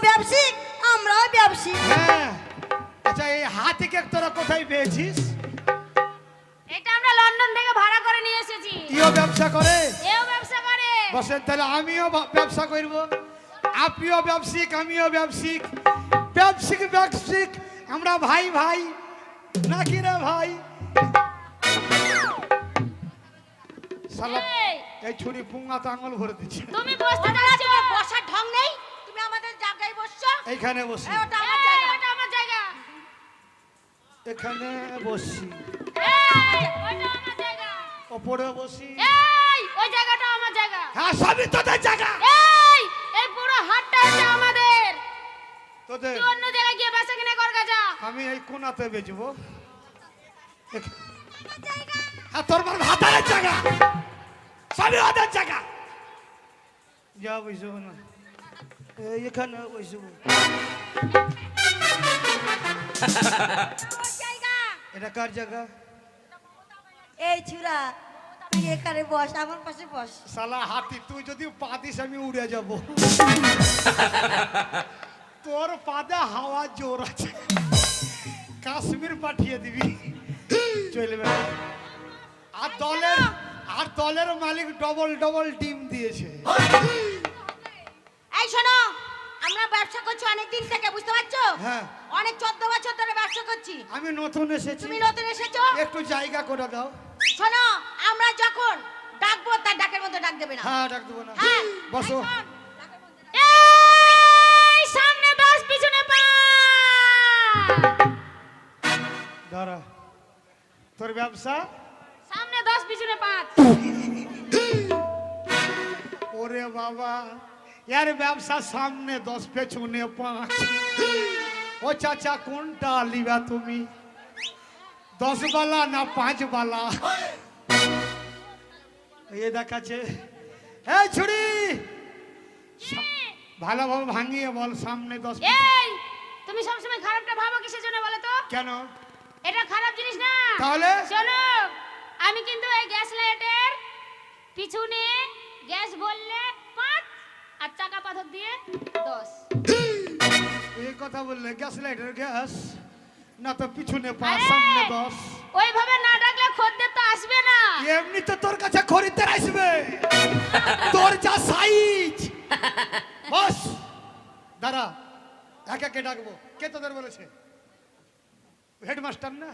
ব্যবসায়িক আমরাও ব্যবসায়িক। হ্যাঁ। আচ্ছা এই হাতি কেক তোরা কোথায় পেয়েছিস? এটা আমরা লন্ডন থেকে ভাড়া করে নিয়ে এসেছি। ইও ব্যবসা করে? এও ব্যবসা করে। বসেন তাহলে আমিও ব্যবসা করব। আপনিও ব্যবসায়িক, আমিও ব্যবসায়িক। ব্যবসায়িক ব্যবসায়িক আমরা ভাই ভাই নাকি রে ভাই? শালা এই, এই ছুরি পুঙ্গাতে আঙুল ভরে দিচ্ছে। তুমি বসতে যাচ্ছ? বসার ঢং নেই, তুমি আমাদের জায়গায় বসছো। এইখানে বসি, ওটা আমার জায়গা। ওটা আমার জায়গা। এখানে বসি, এই, ওটা আমার জায়গা। ওপরে বসি। এই, ওই জায়গাটা আমার জায়গা। হ্যাঁ সবই তোদের জায়গা। এই পুরো হাটটা হচ্ছে আমাদের। তোদের তুই অন্য জায়গায় গিয়ে বেচা কিনা কর গা। আমি এই কোনাতে বেচবো। হ্যাঁ তোর মার ভাতারের জায়গা, সবই ওদের জায়গা। যা বসবো না, এখানে বসবো। এটা কার জায়গা? এই ছুরা, তুই এখানে বস, আমার পাশে বস। শালা হাতি, তুই যদি পা দিস আমি উড়ে যাব। তোর পাদে হাওয়া জোর আছে, কাশ্মীর পাঠিয়ে দিবি, চলবে। আর দলের মালিক ডবল ডবল ডিম দিয়েছে। এই শোনো, আমরা ব্যবসা করছি অনেক দিন থেকে, বুঝতে পারছো? হ্যাঁ। অনেক 14 বছর ধরে ব্যবসা করছি। আমি নতুন এসেছি, তুমি নতুন এসেছো, একটু জায়গা করে দাও। শোনো, আমরা যখন ডাকবো তার ডাকের মধ্যে ডাক দেবে না। হ্যাঁ ডাক দেবো না। হ্যাঁ, বসো। এই শোন, ডাকের মধ্যে ডাক- এই সামনে 10 পিছনে 5। দাঁড়া, তোর ব্যবসা? সামনে 10 পিছনে 5। ওরে বাবা, यार ব্যবসা সামনে 10 পেছনে 5। ও চাচা কোনটা লিবা তুমি, 10 বালা না 5 বালা? এই দেখাচ্ছে। এই ছুরি ভালোভাবে ভাঙিয়ে বল, সামনে 10। এই, তুমি সব সময় খারাপটা ভাবো কিসের জন্য বলো তো? কেন? এটা খারাপ জিনিস না। তাহলে? শোনো, আমি কিন্তু এই গ্যাস লাইটের পিছনে গ্যাস বললে 5 আর চাকা পাথর দিয়ে 10। এই কথা বললে গ্যাস লাইটের গ্যাস না তো পিছনে 5 আরে! সামনে 10। ওইভাবে না ডাকলে খদ্দের তো আসবে না। এমনি তো তোর কাছে খরিদ্দার আসবে, তোর যা সাইজ। বস দাঁড়া, একে কে ডাকবো? কে তোদের বলেছে? হেডমাস্টার না,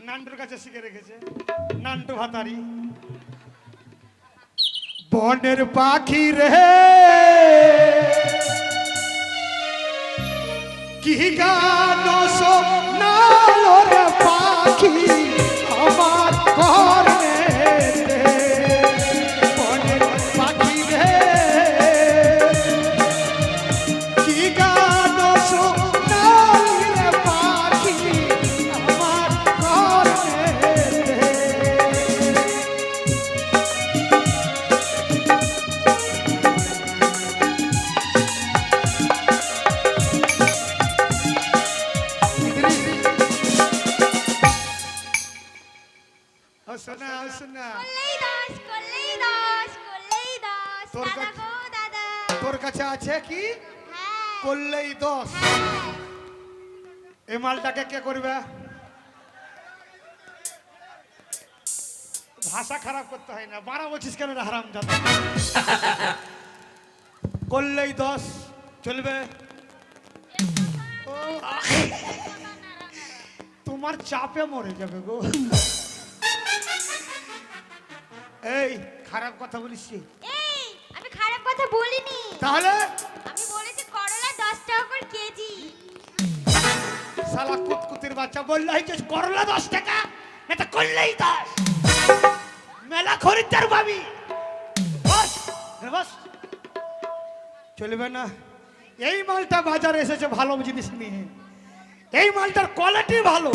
নান্টুর কাছে শিখে রেখেছে, নান্টু ভাতারি। বনের পাখি রে কি গান শোনালো রে পাখি আমার ঘরে রে। বনের পাখি রে কি গান শোনালি রে পাখি আমার ঘরে রে। শোনা শোনা, করলেই দোষ, করলেই দোষ, করলেই দোষ, তোর দাদা কাছে- গো দাদা। তোর কাছে আছে কি? হ্যাঁ, করলেই 10। হ্যাঁ। এই মালটাকে কে করবে? ভাষা খারাপ করতে হয় না, বাড়া বলছিস কেন রে হারাম জাদা? করলেই 10 চলবে। ও, তোমার চাপে মরে যাবে গো। এই খারাপ কথা বলিস কি? এই, আমি খারাপ কথা বলিনি। তাহলে আমি বলেছি করলা 10 টাকা করে কেজি। শালা কুতকুতির বাচ্চা বললে হয় যে করলা 10 টাকা, এটা করলেই 10। মেলা খরিদ্দার পাবি। বস বস, চলবে না। এই মালটা বাজারে এসেছে ভালো জিনিস নিয়ে, এই মালটার কোয়ালিটি ভালো,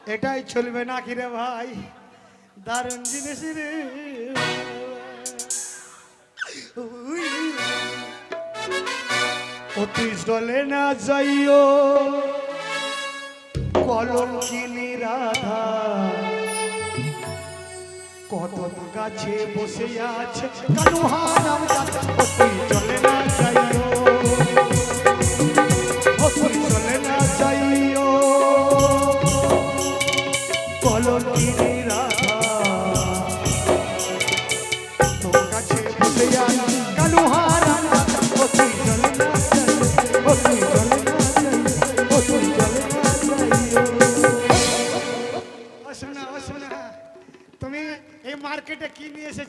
এটাই চলবে না কি রে ভাই? দারুণ জিনিস রে। অতি জলে না যাইও কলঙ্কিনী রাধা, কদম গাছে বসে আছে কানুহা নাম দাদা। অতি জলে না যাইও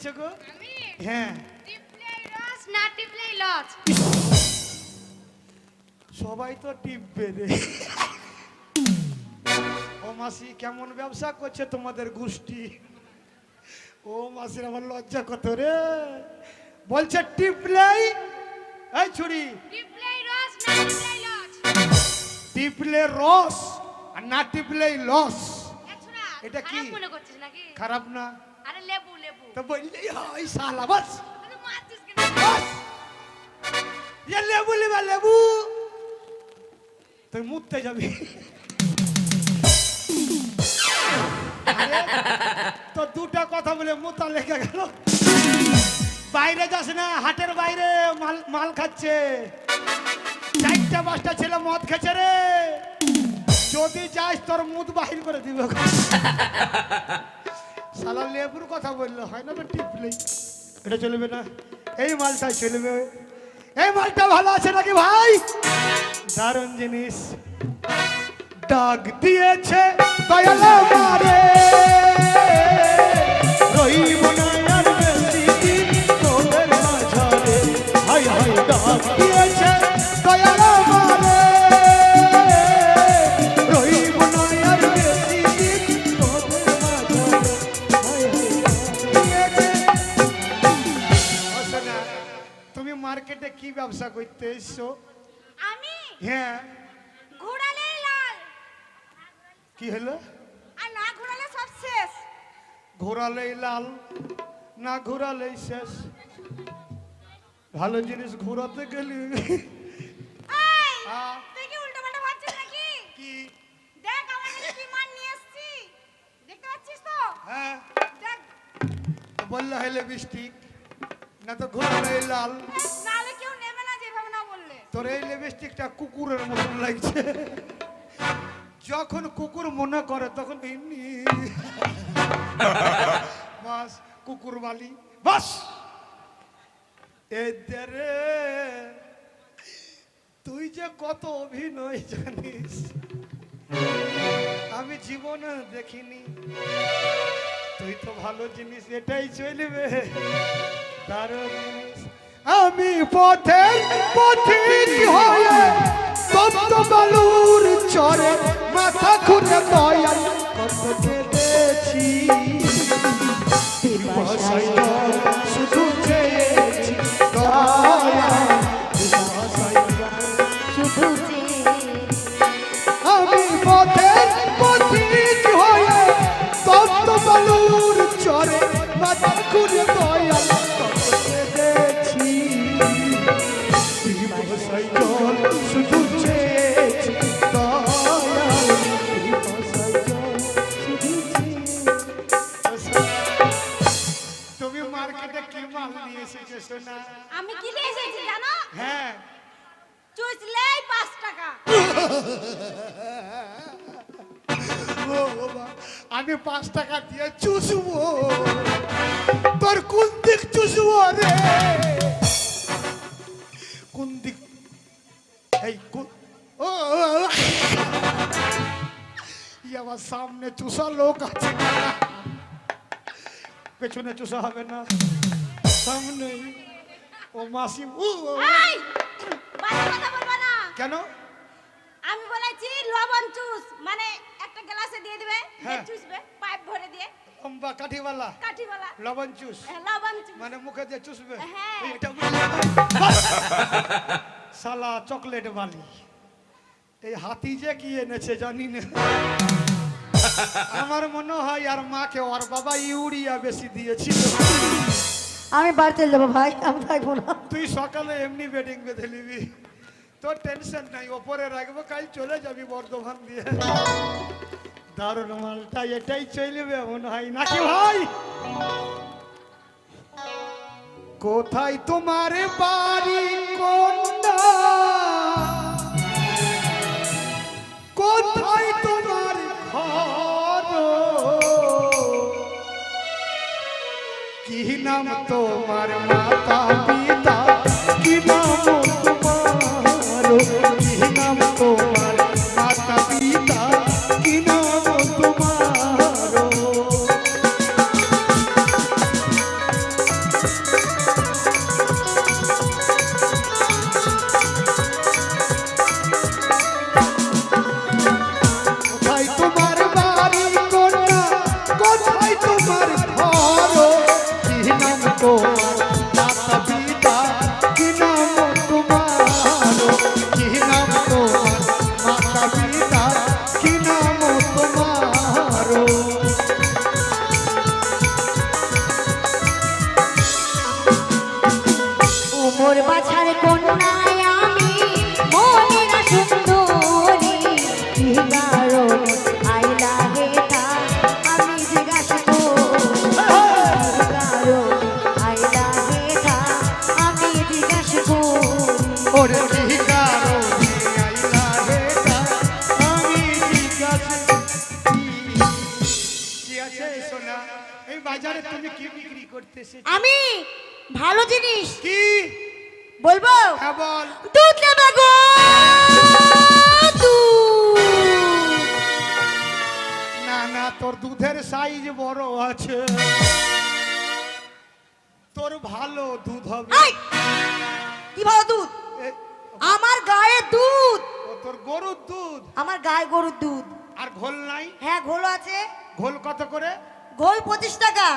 দিয়েছো গো? আমি হ্যাঁ, টিপলেই রস না টিপলেই লস। সবাই তো টিপবে রে। ও মাসি কেমন ব্যবসা করছে তোমাদের গোষ্ঠী? ও মাসির আমার লজ্জা কত রে। বলছে টিপলেই, এই ছুরি, টিপলেই রস না টিপলেই লস। টিপলে রস আর না টিপলেই লস। এছুড়া এটা কি? খারাপ মনে করছিস নাকি? খারাপ না আরে লেবু লেবু। তো বললেই হয় শালা। বাস তুই মারছিস কেন? বাস, এ লেবু লিবা লেবু, তুই মুততে যাবি। আরে, তো দুটা কথা বলে মুতা লেগে গেল। বাইরে যাস না, হাটের বাইরে মাল মাল খাচ্ছে। 4টা 5টা ছেলে মদ খেছে রে। যদি যাস তোর মুদ বাহির করে দিবে। শালা লেবুর কথা বললে হয় না, টিপলেই এটা চলবে না। এই মালটাই চলবে। এই মালটা ভালো আছে নাকি ভাই? দারুণ জিনিস। ডাক দিয়েছে দয়াল আমারে, রইব না আর বেশি দিন তোদের মাঝারে। হাই হাই ডাক দিয়েছে দয়াল আমারে, রইব না আর বেশি দিন তোদের মাঝারে। হাই হাই ডাক দিয়েছে। ও সোনা, তুমি মার্কেটে কি ব্যবসা করতে এসছো? আমি হ্যাঁ, ঘোরালেই লাল কি হলো? আর না ঘোরালে সব শেষ। ঘোরালেই লাল, না ঘোরালেই শেষ। ভালো জিনিস ঘোরাতে গেলি। এই আ, তুই কি উল্টোপাল্টা ভাবছিস নাকি? কি? দেখ আমার কাছে কি মাল নিয়ে এসেছি, দেখতে পাচ্ছিস তো? হ্যাঁ, দেখ, তো বললে হলে লিপস্টিক, না তো ঘোরালেই লাল। নাহলে কেউ নেবে না যেভাবে না বললে। তোর এই লিপস্টিকটা কুকুরের মতন লাগছে। যখন কুকুর মনে করে তখন এমনি। বাস কুকুর বালি বাস। এদের তুই যে কত অভিনয় জানিস, আমি জীবনে দেখিনি। তুই তো ভালো জিনিস, এটাই চলবে। দারুণ জিনিস। আমি পথের পথিক হয়ে তপ্ত বালুর চরে মাথা খুঁড়ে দয়াল কত কেঁদেছি। পিপাসায় শুধু চেয়েছি দয়াল, পিপাসায় শুধু আমি পথের পথিক হয়ে তপ্ত বালুর চরে মাথা খুঁড়ে দয়াল কত কেঁদেছি। পিপাসায় জল শুধু চেয়েছি দয়াল, পিপাসায় জল শুধু চেয়েছি। তুমি মার্কেটে কি মাল নিয়ে এসেছো সোনা? আমি কি নিয়ে এসেছি জানো? হ্যাঁ, চুষলেই 5 টাকা। ও বাবা, আমি 5 টাকা দিয়ে চুষবো? তোর কোন দিক চুষবো রে? কোন দিক? এই ও আমার সামনে চুষা লোক আছে না, পেছনে চুষা হবে না, সামনে। ও মাসি এই বাজে কথা বলবা না। কেন? আমি বলেছি লবণ চুষ, মানে একটা গ্লাসে দিয়ে দিবে, হ্যাঁ। চুষবে পাইপ ভরে দিয়ে, লম্বা কাঠিওয়ালা কাঠিওয়ালা। লবণ চুষ, লবণ চুষ মানে মুখে দিয়ে চুষবে। হ্যাঁ। এটা শালা চকলেট বালি। এই হাতি যে কি এনেছে জানি না। আমার মনে হয় আর মাকে ওর বাবা ইউরিয়া বেশি দিয়েছিল। আমি বাড়িতে যাবো ভাই, আমি থাকবো না। তুই সকালে এমনি বেডিং বেঁধে নিবি, তোর টেনশন নাই, ওপরে রাখবো, কাল চলে যাবি বর্ধমান দিয়ে। দারুণ মালটা, এটাই চলবে মনে হয় নাকি ভাই? কোথায় তোমার বাড়ি কোনটা, কোথায় তোমার ঘর, কি নাম তোমার মাতা পিতা, কি নাম তোমার, কি নাম তোমার মাতা পিতা, কি নাম তোমার। ওরে কি কারণে আইলা রে তা আমি জিজ্ঞাসা কি আছে সোনা এই বাজারে তুমি কি বিক্রি করতেছে আমি ভালো জিনিস কি বলবো হ্যাঁ বল দুধ নেবে গো দুধ। না না তোর দুধের সাইজ বড় আছে তোর ভালো দুধ হবে এই, কি ভালো দুধ এ- আমার গায়ে দুধ ও তোর গরুর দুধ আমার গায়ে গরুর দুধ আর ঘোল নাই হ্যাঁ ঘোল আছে ঘোল কত করে ঘোল 25 টাকা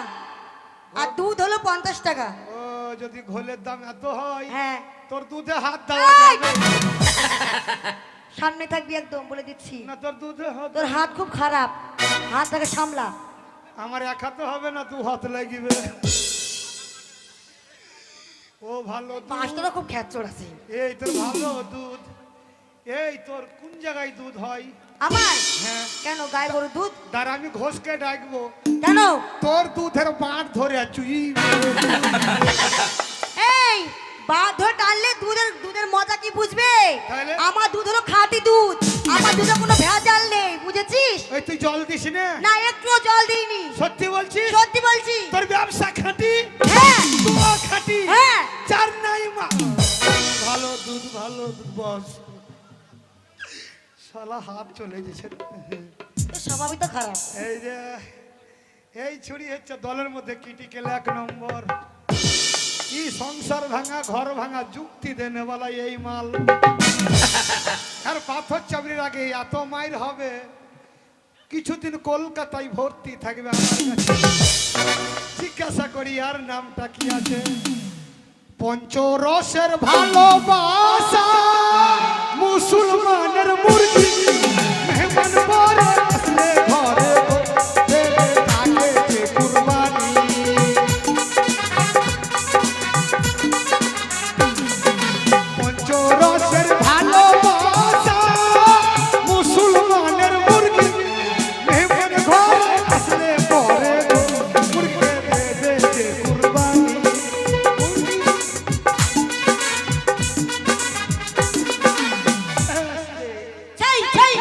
আর দুধ হলো 50 টাকা ও যদি ঘোলের দাম এত হয় হ্যাঁ তোর দুধে হাত দেওয়া এই! যাবে সামনে থাকবি একদম বলে দিচ্ছি না তোর দুধে হাত তোর হাত খুব খারাপ হাতটাকে সামলা আমার এক হাতে হবে না দু হাত লাগিবে ও ভালো দুধ পাঁচটা খুব খ্যাচর আছে এই তোর ভালো দুধ এই তোর কোন জায়গায় দুধ হয় আমার হ্যাঁ কেন গায়ে গরুর দুধ দাঁড়া আমি ঘোষকে ডাকবো কেন তোর দুধের বাঁট ধরে চুই এই বাদ ধরে টানলে দুধের দুধের মজা কি বুঝবে তাহলে? আমার দুধ হলো খাঁটি দুধ আমার দুধে কোনো ভেজাল নেই বুঝেছিস ওই তুই জল দিস না না একটুও জল দিইনি সত্যি বলছিস সত্যি বলছি তোর ব্যবসা খাঁটি হ্যাঁ তুইও খাঁটি হ্যাঁ চার নাই মা ভালো দুধ বস শালা হাত চলে গেছে তোর স্বভাবই তো খারাপ এই যে এই ছুরি হচ্ছে দলের মধ্যে ক্রিটিক্যাল 1 নম্বর কি সংসার ভাঙা ঘর ভাঙা যুক্তি দেনে বলা এই মাল আর পাথর চাবড়ির আগে এত মাইর হবে কিছুদিন কলকাতায় ভর্তি থাকবে আমার কাছে জিজ্ঞাসা করি আর নামটা কি আছে পঞ্চরসের ভালোবাসা মুসলমানের মুরগি মেহমান পরে আসলে ঘরে দেবে তাকে যে কুরবানি পঞ্চরসের ভালোবাসা মুসলমানের মুরগি মেহমান ঘরে আসলে পরে মুরগি দেবে যে কুরবানি সেই সেই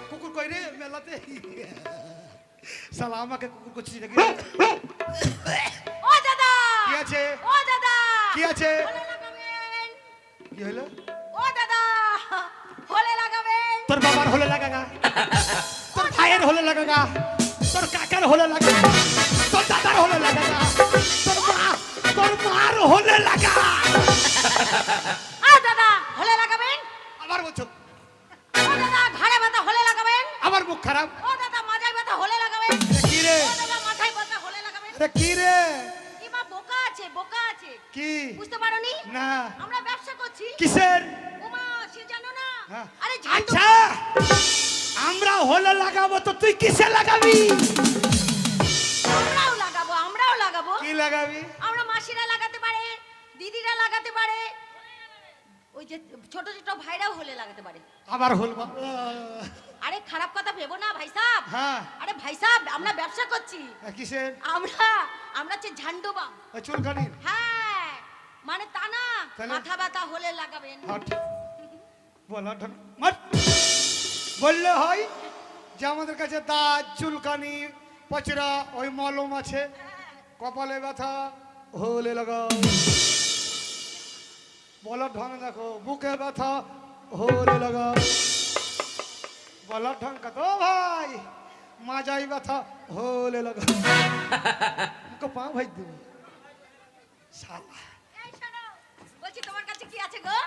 কুকুর কই রে মেলাতে শালা আমাকে কুকুর করছিস নাকি ও দাদা কি আছে ও দাদা কি আছে হলে লাগাবেন কি হলো ও দাদা হলে লাগাবেন তোর বাবার হলে লাগাগা তোর ভাইয়ের হলে লাগাগা তোর কাকার হলে লাগাগা তোর দাদার হলে লাগাগা তোর মার হলে লাগা ও দাদা হলে লাগাবেন আবার বলছো ও দাদা ঘাড়ে ব্যথা হলে লাগাবেন আবার মুখ খারাপ ও দাদা মাথায় ব্যথা হলে লাগাবেন এ কি রে ও দাদা মাথায় ব্যথা হলে লাগাবেন আরে কি রে কি মা বোকা আছে কি বুঝতে পারোনি না আমরা ব্যবসা করছি কিসের ওমা সে জানো না হ্যাঁ। আরে ঝান্ডু আচ্ছা আমরা হলে লাগাবো তো তুই কিসে লাগাবি আমরাও লাগাবো কি লাগাবি আমরা মাসিরা লাগাতে পারে দিদিরা লাগাতে পারে ওই যে ছোট ছোট ভাইরাও হলে লাগাতে পারে আবার হল বাবা আরে খারাপ কথা ভেবো না ভাই সাহেব হ্যাঁ আরে ভাই সাহেব আমরা ব্যবসা করছি কিসের আমরা হচ্ছে ঝান্ডুবা চুলকানির হ্যাঁ মানে তা না তাহলে? মাথা ব্যথা হলে লাগাবেন হট বল হট মার বললে হয় যে আমাদের কাছে দাঁত চুলকানি পচরা ওই মলম আছে কপালে ব্যথা হলে লাগাও বলার ঢং দেখো বুকে ব্যথা হলে লাগাও বলার ঢং কত ভাই মাজাই ব্যথা হলে লাগাও মুখে পা ভাই দেবে শালা এই শোনো বলছি তোমার কাছে কি আছে গো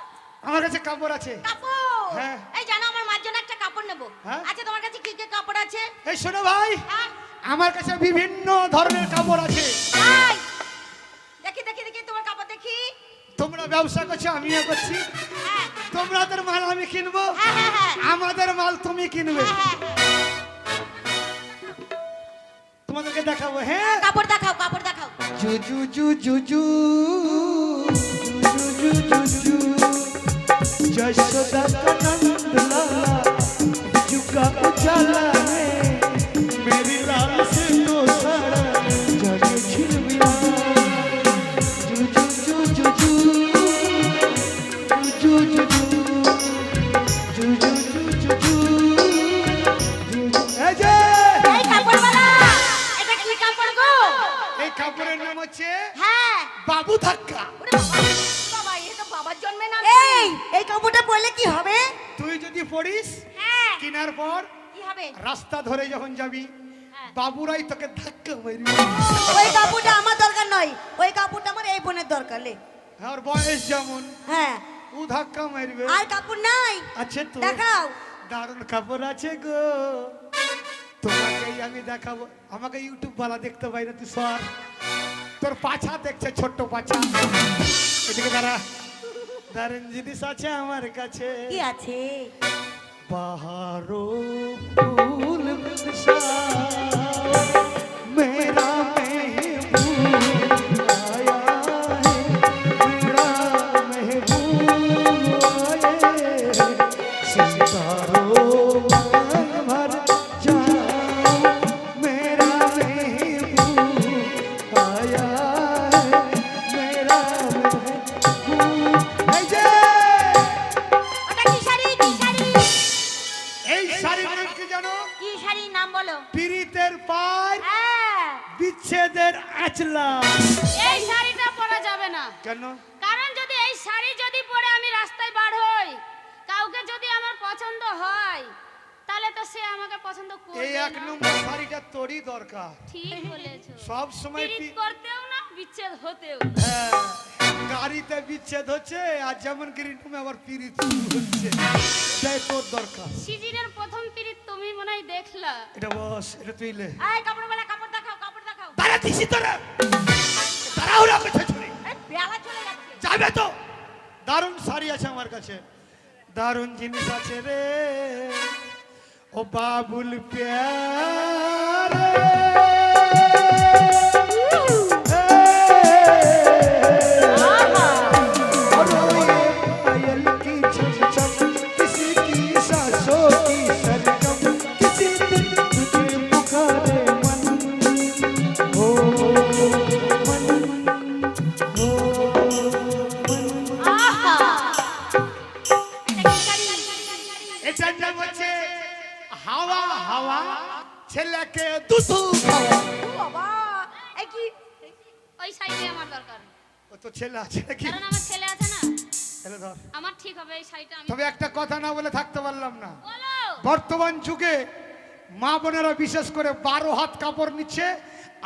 আমার কাছে কাপড় আছে কাপড় হ্যাঁ। এই জানো আমার মার জন্য একটা কাপড় নেব হ্যাঁ। আচ্ছা তোমার কাছে কি কি কাপড় আছে এই শোনো ভাই হ্যাঁ আমার কাছে বিভিন্ন ধরনের কাপড় আছে এই, দেখি দেখি দেখি তোমার কাপড় দেখি তোমরা ব্যবসা করছো আমিও করছি হ্যাঁ তোমাদের মাল আমি কিনবো হ্যাঁ হ্যাঁ হ্যাঁ আমাদের মাল তুমি কিনবে হ্যাঁ, হ্যাঁ। তোমাদেরকে দেখাবো হ্যাঁ কাপড় দেখাও কাপড় দেখাও জু জু জু জু জু জু জু জু যশোदा का नंद लाला जुका उजाला है मेरी लाल से तो सारा जग छिलमिला जू जू जू जू जू এই কাপড়টা পরলে কি হবে? তুই যদি পড়িস হ্যাঁ কেনার পর কি হবে? রাস্তা ধরে যখন যাবি হ্যাঁ। বাবুরাই তোকে ধাক্কা মারবে। ওই কাপড়টা আমার দরকার নয়, ওই কাপড়টা আমার এই বোনের দরকার। লে আর বয়স যেমন হ্যাঁ, ও ধাক্কা মারবে। আর কাপড় নাই? আছে তো, দেখাও। দারুণ কাপড় আছে গো, তোমাকেই আমি দেখাবো। আমাকে ইউটিউব বালা দেখতে পাই না, তুই সর। তোর পাছা দেখছে, ছোট্ট পাছা। এদিকে দাঁড়া, দারুণ জিনিস আছে আমার কাছে। কি আছে? बहारो फूल मेरा महबूब आया है, मेरा महबूब आया है, सितारों में भर जाओ, मेरा महबूब आया है, मेरा महबूब। এই যে ওটা কি শাড়ি? কি শাড়ি? এই শাড়ির নাম কি জানো? কি শাড়ি নাম বলো? পীড়িতের পার, হ্যাঁ, বিচ্ছেদের আঁচলা। এই শাড়িটা পরা যাবে না। কেন? কারণ যদি এই শাড়ি যদি পরে আমি রাস্তায় বার হই, কাউকে যদি আমার পছন্দ হয়, তাহলে তো সে আমাকে পছন্দ করবে এই এক না। নম্বর শাড়িটা তোরই দরকার। ঠিক বলেছো। সব সময় পীড়িত করতেও না, বিচ্ছেদ হতেও। হ্যাঁ, গাড়িতে বিচ্ছেদ হচ্ছে, আর যেমন গ্রিন রুমে আবার পীড়িত হচ্ছে, তাই তোর দরকার। সিজনের প্রথম পীড়িত তুমি মনে হয় দেখলা। এটা বস, এটা তুই লে। এই কাপড়ওয়ালা কাপড় দেখাও, কাপড় দেখাও। তারা দিছি তোরা, তাড়াহুড়া করছে ছুরি। এই বেলা চলে যাচ্ছে। যাবে তো। দারুণ শাড়ি আছে আমার কাছে, দারুণ জিনিস আছে রে ও বাবুল প্যারে। और ये पायल की छम छम, किसी की सांसों की सरगम, किसी दिन तुझे पुकारे मन, हो मन, हो मन। আহা! এটা কি শাড়ি? এটার নাম হচ্ছে হাওয়া হাওয়া, ছেলেকে দুধু খাওয়া। ও বাবা! এই কি? ওই শাড়িটাই আমার দরকার। ও তো ছেলে আছে নাকি? কারণ আমার ছেলে আছে না, ছেলে ধর। আমার ঠিক হবে এই শাড়িটা আমি। তবে একটা কথা না বলে থাকতে পারলাম না। বলো। বর্তমান যুগে মা বোনেরা বিশেষ করে 12 হাত কাপড় নিচ্ছে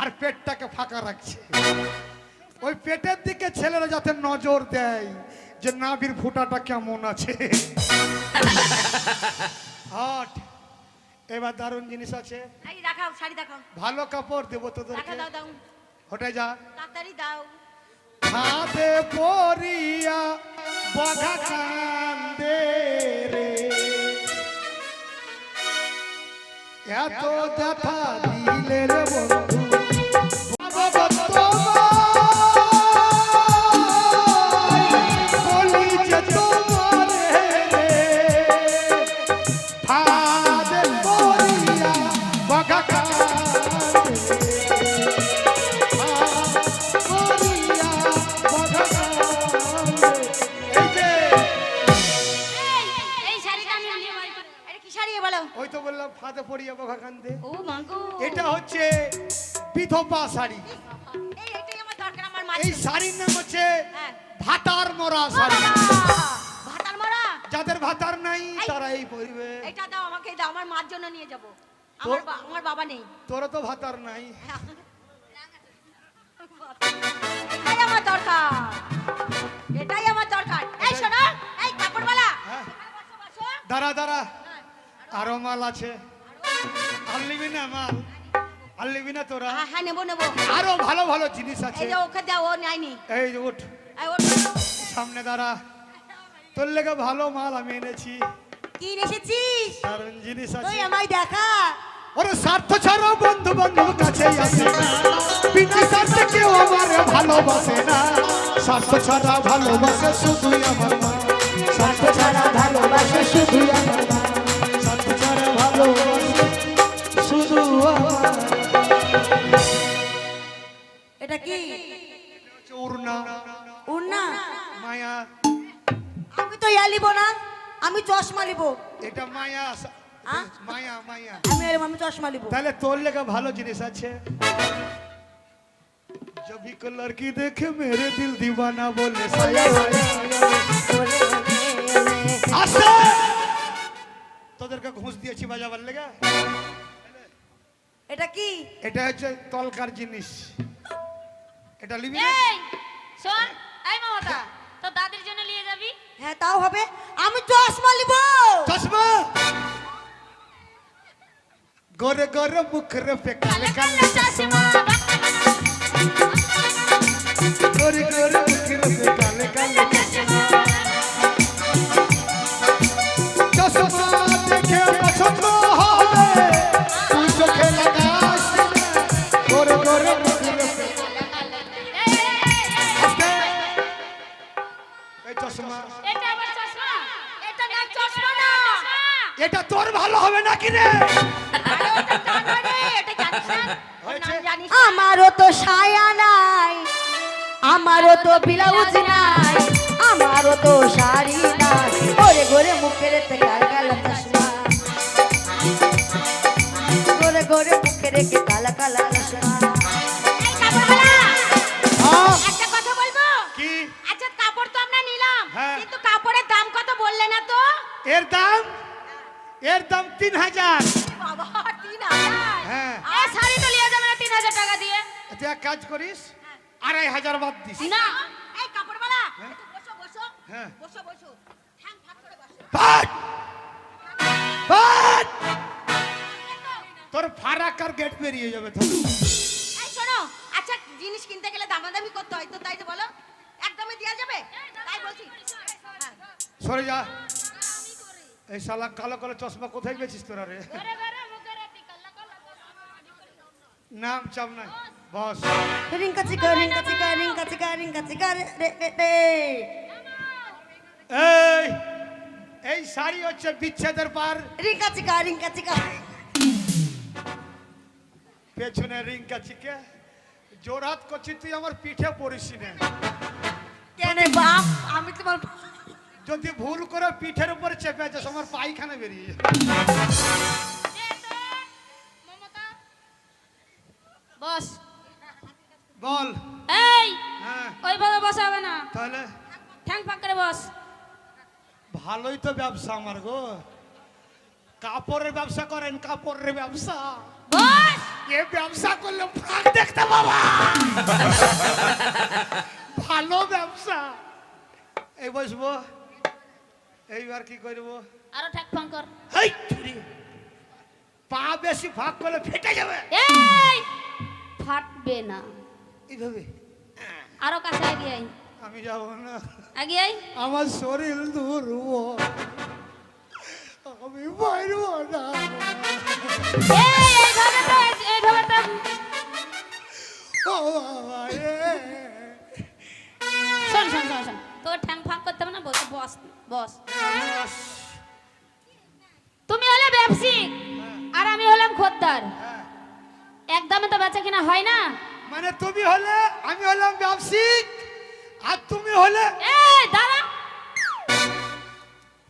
আর পেটটাকে ফাঁকা রাখছে। ওই পেটের দিকে ছেলেরা যাতে নজর দেয় যে নাভির ফুটাটা কেমন আছে। হট, এবার দারুণ জিনিস আছে, এই দেখাও, শাড়ি দেখাও। ভালো কাপড় দেবো দেখা তোদেরকে। দাও, দাও। হটে যা। তাড়াতাড়ি দাও। হাতে পরিয়া বগা কান্দে রে, এত ব্যথা দিলে রে বন্ধু, বাবা তোমায় বলি যে তোমারে রে, হাতে পরিয়া বগা কান্দে রে, পরিয়া বগা কান্দে। এই যে এই শাড়িটা আমি নিয়ে বাড়ি করে। এটা কি শাড়ি বলো? ওই তো বললাম ফাঁদে পড়িয়া বগা কান্দে। ও মাগো! এটা হচ্ছে বিধবা শাড়ি। এটাই আমার দরকার, আমার এই মাছ। শাড়ির নাম হচ্ছে হ্যাঁ। ভাতার মরা ও শাড়ি। বাবা! ভাতার মরা? যাদের ভাতার নাই এই। তারা এই পরিবে। এটা দাও, আমাকে দাও, আমার মার জন্য নিয়ে যাব। আমার বাবা নেই। তোরা তো ভাতার নাই। এটাই আমার দরকার, এটাই আমার দরকার। এই শোনো, এই কাপড়ওয়ালা, হ্যাঁ। এখানে বসো, বসো। দাঁড়া দাঁড়া, আরো মাল আছে। আর নিবি না মাল? আর নিবি না তোরা? হ্যাঁ হ্যাঁ, নেবো নেবো। আরো ভালো ভালো জিনিস আছে। এই যে ওকে দাও, ও নেয়নি। এই যে উঠ, এই ওঠ। সামনে দাঁড়া। তোর লেগে ভালো মাল আমি এনেছি, কি এসেছিস? দারুণ জিনিস তুই আছে। আমায় দেখা। ওরে স্বার্থ ছাড়া বন্ধু বান্ধব কাছে আসে না, বিনা স্বার্থে কেউ আমারে ভালোবাসে না, স্বার্থ ছাড়া ভালোবাসে শুধুই আমার মা, স্বার্থ ছাড়া ভালোবাসে শুধুই আমার মা, স্বার্থ ছাড়া ভালোবাসে শুধু আমার। এটা কি? উড়না উড়না? মায়া, আমি তো ইয়া লিবো না, আমি চশমা লিবো। এটা মায়া, হ্যাঁ? মায়া মায়া। আমি চশমা লিবো। তাহলে তোর লেগে ভালো জিনিস আছে। जब भी को लड़की देखे मेरे दिल दीवाना बोले साया साया। তোদেরকে ঘুষ দিয়েছি বাজাবার লেগে। এটা কি? এটা হচ্ছে তলকার জিনিস, এটা লিবি না? এই শোন, এই মমতা, তো দাদির জন্য নিয়ে যাবি? হ্যাঁ তাও হবে। আমি চশমা নিব। চশমা গোরে গোরে মুখরে पे काले काले चश्मा गोरे गोरे मुखरे पे काले काले चश्मा चश्मा देखे पसंद হবে তুই চোখে লাগাস গোরে গোরে মুখরে पे এই চশমা এটা আবার চশমা? এটা না চশমা না। এটা তোর ভালো হবে নাকি রে? আরে ওটা জানো রে, এটা জানিস না? ওর হয়েছে? নাম জানিস না? আমারও তো সায়া নাই, আমারও তো ব্লাউজ নাই, আমারও তো শাড়ি নাই, ওরে গোরে মুখের তে কালা কালা চশমা, গোরে গোরে মুখের কে কালা কালা চশমা। এই কাপড়ওয়ালা, হ্যাঁ একটা কথা বলবো? কি? আচ্ছা কাপড় তো আমরা নিলাম, হ্যাঁ। কিন্তু কাপড়ের দাম কত বললে না তো? এর দাম 3000। বাবা 3000? হ্যাঁ এই শাড়ি তো নিয়ে যাবে না 3000 টাকা দিয়ে? তুই এক কাজ করিস 2500 বাদ দিস। না, এই কাপড়ওয়ালা, হ্যাঁ। একটু বসো বসো, হ্যাঁ। বসো বসো, ঠ্যাং ফাঁক করে বসো। বাট বাট তোর ফারাকার গেট বেরিয়ে যাবে তো। এই শোনো, আচ্ছা জিনিস কিনতে গেলে দামাদামি করতে হয় তো, তাই তো বলো, একদমই দেওয়া যাবে? তাই বলছি। হ্যাঁ। সরে যা। এই শালা কালো কালো চশমা কোথায় গেছিস তোরা রে? ঘরে ঘরে মুখের এতি কালা কালা নাম চাপ নাই, বস। রিঙ্কা চিকা রিঙ্কা চিকা রিঙ্কা চিকা রিঙ্কা চিকা রে রে রে। এই এই শাড়ি হচ্ছে বিচ্ছেদের পার, রিঙ্কা চিকা রিঙ্কা চিকা। পেছনে রিংকা চিকে জোরাত করছি, তুই আমার পিঠে পড়িস না। কেন বাপ, আমি তোমার যদি ভুল করে পিঠের উপরে চেপে যাস আমার পায়খানা বেরিয়ে যাবে। মমতা বস। বল। এই হ্যাঁ ওইভাবে বসা হবে না, তাহলে ঠ্যাং ফাঁক করে বস। ভালোই তো ব্যবসা আমার গো, কাপড়ের ব্যবসা করেন, কাপড়ের ব্যবসা। বস। এ ব্যবসা করলে ফাঁক দেখতে বাবা, ভালো ব্যবসা। এই বসবো, এইবার কি করবো? আরো ঠ্যাং ফাঁক কর। হেই ছুরি, পা বেশি ফাঁক করলে ফেটে যাবে। এই ফাটবে না, এইভাবে আরো কাছে এগিয়ে আই, আমি যাবো না, এগিয়ে আই। আমার শরীর দুর্বল, আমি পারবো না। এইভাবে তো এইভাবে তো ও বাবা রে। শোন শোন শোন শোন, তোর ঠ্যাং ফাঁক করতে হবে না, বস বস বস। তুমি হলে ব্যবসায়িক আর আমি হলাম খদ্দার, হ্যাঁ, একদমই তো বেচা কিনা হয় না। মানে তুমি হলে, আমি হলাম ব্যবসায়িক, আর তুমি হলে এই দাঁড়া,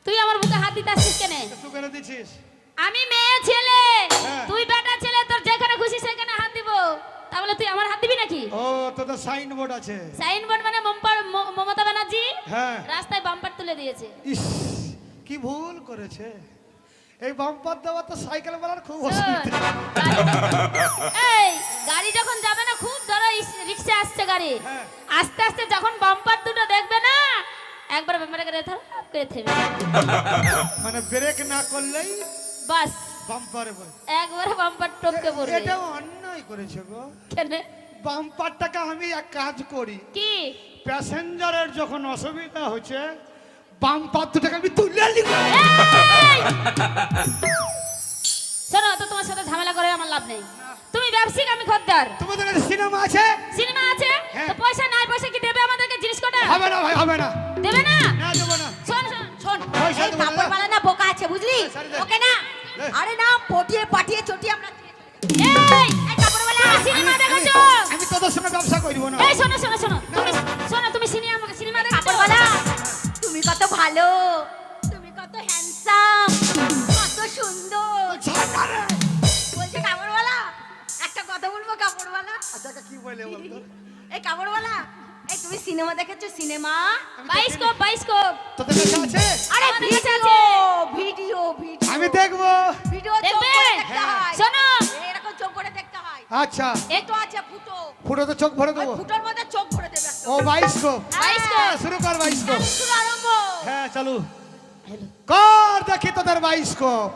তুই আমার বুকে হাত দিতে আসছিস কেন? তুই কেন দিচ্ছিস? আমি মেয়ে ছেলে, হ্যাঁ। তুই বেটা ছেলে, তোর যেখানে খুশি সেখানে হাত দিব, তাহলে তুই আমার হাত দিবি নাকি? ও তোদের সাইনবোর্ড আছে? সাইনবোর্ড মানে মমতা ব্যানার্জি হ্যাঁ। রাস্তায় বাম্পার তুলে দিয়েছে। ইস কি ভুল করেছে, এই বাম্পার দেওয়া তো সাইকেল বলার খুব শোন, অসুবিধা। এই গাড়ি যখন যাবে না, খুব ধরো রিক্সা আসছে গাড়ি, হ্যাঁ। আস্তে আস্তে যখন বাম্পার দুটো দেখবে না, একবার বাম্পারে করে থেমে মানে ব্রেক না করলেই বাস বাম্পারে পড়ে। একবারে বাম্পার টপকে পড়বে। এটা অন্যায় করেছে গো। কেন? বাম্পারটাকে আমি এক কাজ করি, কি? প্যাসেঞ্জারের যখন অসুবিধা হচ্ছে বাম্পার দুটাকে আমি তুলে নিব। এই! শোনো, তো তোমার সাথে ঝামেলা করে আমার লাভ নেই। তুমি ব্যবসায়িক, আমি খদ্দার। তোমাদের কাছে সিনেমা আছে? সিনেমা আছে, হ্যাঁ। তো পয়সা নাই, পয়সা কি দেবে আমাদেরকে জিনিস কটা? হবে না ভাই, হবে না। দেবে না? না দেবো না। শোন শোন শোন, পয়সা এই দেবো না। কাপড়ওয়ালা না বোকা আছে বুঝলি, সারি দে। ওকে না, দে। আরে না পটিয়ে পাঠিয়ে চটিয়ে আমরা দিয়ে চলে যাবো। এই এই কাপড়ওয়ালা, সিনেমা দেখেছো? আমি তোদের সঙ্গে ব্যবসা করবো না। এই শোনো শোনো শোনো, তুমি শোনো, তুমি সিনেমা দেখেছো? কাপড়ওয়ালা, তুমি কত ভালো, তুমি কত হ্যান্ডসাম, কত সুন্দর। ছাড় না রে। বলছে কাপড়ওয়ালা, একটা কথা বলবো কাপড়ওয়ালা, আচ্ছা কি বলে বলতো? এই কাপড়ওয়ালা এই তুমি সিনেমা দেখেছো সিনেমা? Bioscope bioscope. তোদের কাছে আছে? আরে আমাদের কাছে ভিডিও আছে। ভিডিও ভিডিও আমি দেখবো। ভিডিও চোখ দেখবে? করে দেখতে হয়। শোনো এরকম চোখ করে দেখতে হয়। আচ্ছা, এই তো আছে ফুটো। ফুটো তো চোখ ভরে ওই দেবো। ফুটোর মধ্যে চোখ ভরে দেবে একটা। ও বাইস্কোপ। বাইস্কোপ। শুরু কর বাইস্কোপ। শুরু আরম্ভ। হ্যাঁ চালু কর, দেখি তোদের বাইস্কোপ।